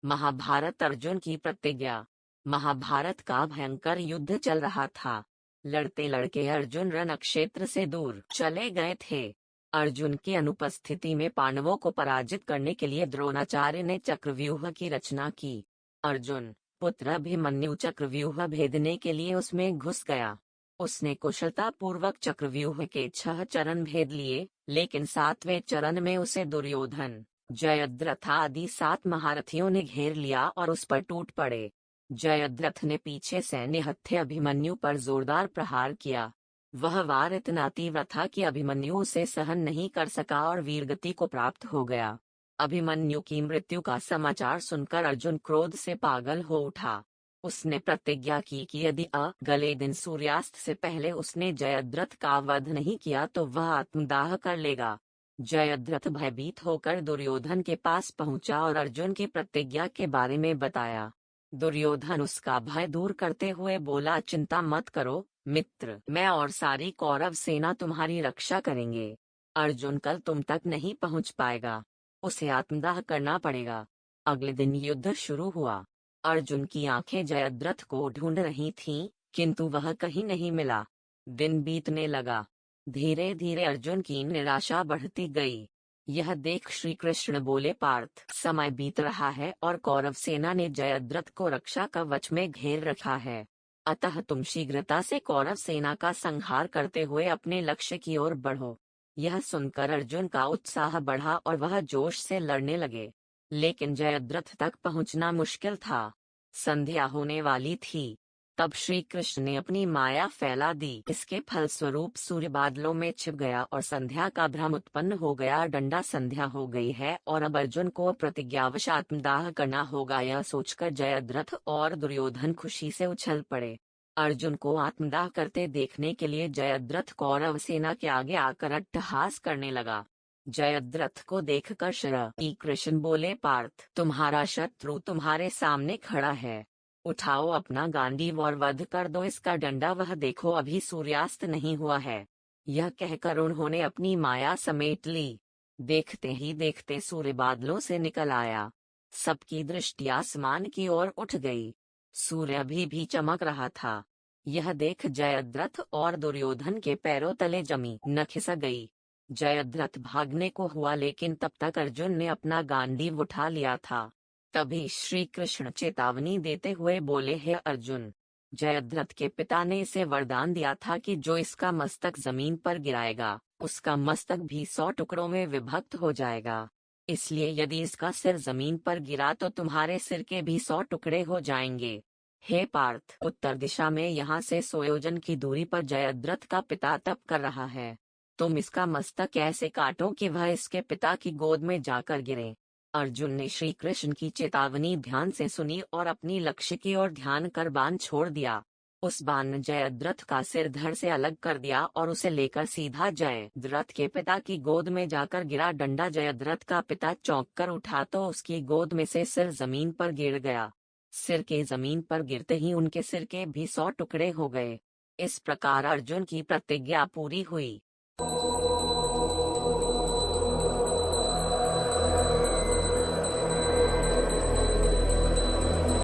महाभारत अर्जुन की प्रतिज्ञा। महाभारत का भयंकर युद्ध चल रहा था। लड़ते लड़के अर्जुन रणक्षेत्र से दूर चले गए थे। अर्जुन की अनुपस्थिति में पांडवों को पराजित करने के लिए द्रोणाचार्य ने चक्रव्यूह की रचना की। अर्जुन पुत्र अभिमन्यु चक्रव्यूह भेदने के लिए उसमें घुस गया। उसने कुशलता पूर्वक चक्रव्यूह के 6 चरण भेद लिए, लेकिन 7वें चरण में उसे दुर्योधन, जयद्रथ आदि 7 महारथियों ने घेर लिया और उस पर टूट पड़े। जयद्रथ ने पीछे सैन्य हत्थे अभिमन्यु पर जोरदार प्रहार किया। वह वार इतना तीव्र था कि अभिमन्यु उसे सहन नहीं कर सका और वीरगति को प्राप्त हो गया। अभिमन्यु की मृत्यु का समाचार सुनकर अर्जुन क्रोध से पागल हो उठा। उसने प्रतिज्ञा की कि यदि अगले दिन सूर्यास्त से पहले उसने जयद्रथ का वध नहीं किया तो वह आत्मदाह कर लेगा। जयद्रथ भयभीत होकर दुर्योधन के पास पहुंचा और अर्जुन की प्रतिज्ञा के बारे में बताया। दुर्योधन उसका भय दूर करते हुए बोला, चिंता मत करो मित्र, मैं और सारी कौरव सेना तुम्हारी रक्षा करेंगे। अर्जुन कल तुम तक नहीं पहुंच पाएगा, उसे आत्मदाह करना पड़ेगा। अगले दिन युद्ध शुरू हुआ। अर्जुन की आंखें जयद्रथ को ढूंढ रही थीं, किंतु वह कहीं नहीं मिला। दिन बीतने लगा। धीरे धीरे अर्जुन की निराशा बढ़ती गई। यह देख श्री कृष्ण बोले, पार्थ, समय बीत रहा है और कौरव सेना ने जयद्रथ को रक्षा कवच में घेर रखा है। अतः तुम शीघ्रता से कौरव सेना का संहार करते हुए अपने लक्ष्य की ओर बढ़ो। यह सुनकर अर्जुन का उत्साह बढ़ा और वह जोश से लड़ने लगे। लेकिन जयद्रथ तक पहुंचना मुश्किल था। संध्या होने वाली थी। तब श्री कृष्ण ने अपनी माया फैला दी। इसके फलस्वरूप सूर्य बादलों में छिप गया और संध्या का भ्रम उत्पन्न हो गया। डंडा संध्या हो गई है और अब अर्जुन को प्रतिज्ञावश आत्मदाह करना होगा। यह सोचकर जयद्रथ और दुर्योधन खुशी से उछल पड़े। अर्जुन को आत्मदाह करते देखने के लिए जयद्रथ कौरव सेना के आगे आकर अट्टहास करने लगा। जयद्रथ को देखकर श्री कृष्ण बोले, पार्थ, तुम्हारा शत्रु तुम्हारे सामने खड़ा है। उठाओ अपना गांडीव और वध कर दो इसका डंडा। वह देखो, अभी सूर्यास्त नहीं हुआ है। यह कहकर उन्होंने अपनी माया समेट ली। देखते ही देखते सूर्य बादलों से निकल आया। सबकी दृष्टि आसमान की ओर उठ गई। सूर्य अभी भी चमक रहा था। यह देख जयद्रथ और दुर्योधन के पैरों तले जमी न खिसक गई। जयद्रथ भागने को हुआ, लेकिन तब तक अर्जुन ने अपना गांडीव उठा लिया था। तभी श्री कृष्ण चेतावनी देते हुए बोले, हे अर्जुन, जयद्रथ के पिता ने इसे वरदान दिया था कि जो इसका मस्तक जमीन पर गिराएगा उसका मस्तक भी 100 टुकड़ों में विभक्त हो जाएगा। इसलिए यदि इसका सिर जमीन पर गिरा तो तुम्हारे सिर के भी 100 टुकड़े हो जाएंगे। हे पार्थ, उत्तर दिशा में यहाँ से 100 योजन की दूरी पर जयद्रथ का पिता तप कर रहा है। तुम इसका मस्तक ऐसे काटो कि वह इसके पिता की गोद में जाकर गिरे। अर्जुन ने श्री कृष्ण की चेतावनी ध्यान से सुनी और अपनी लक्ष्य की ओर ध्यान कर बाण छोड़ दिया। उस बाण ने जयद्रथ का सिर धड़ से अलग कर दिया और उसे लेकर सीधा जयद्रथ के पिता की गोद में जाकर गिरा। डंडा जयद्रथ का पिता चौंक कर उठा तो उसकी गोद में से सिर जमीन पर गिर गया। सिर के जमीन पर गिरते ही उनके सिर के भी 100 टुकड़े हो गए। इस प्रकार अर्जुन की प्रतिज्ञा पूरी हुई।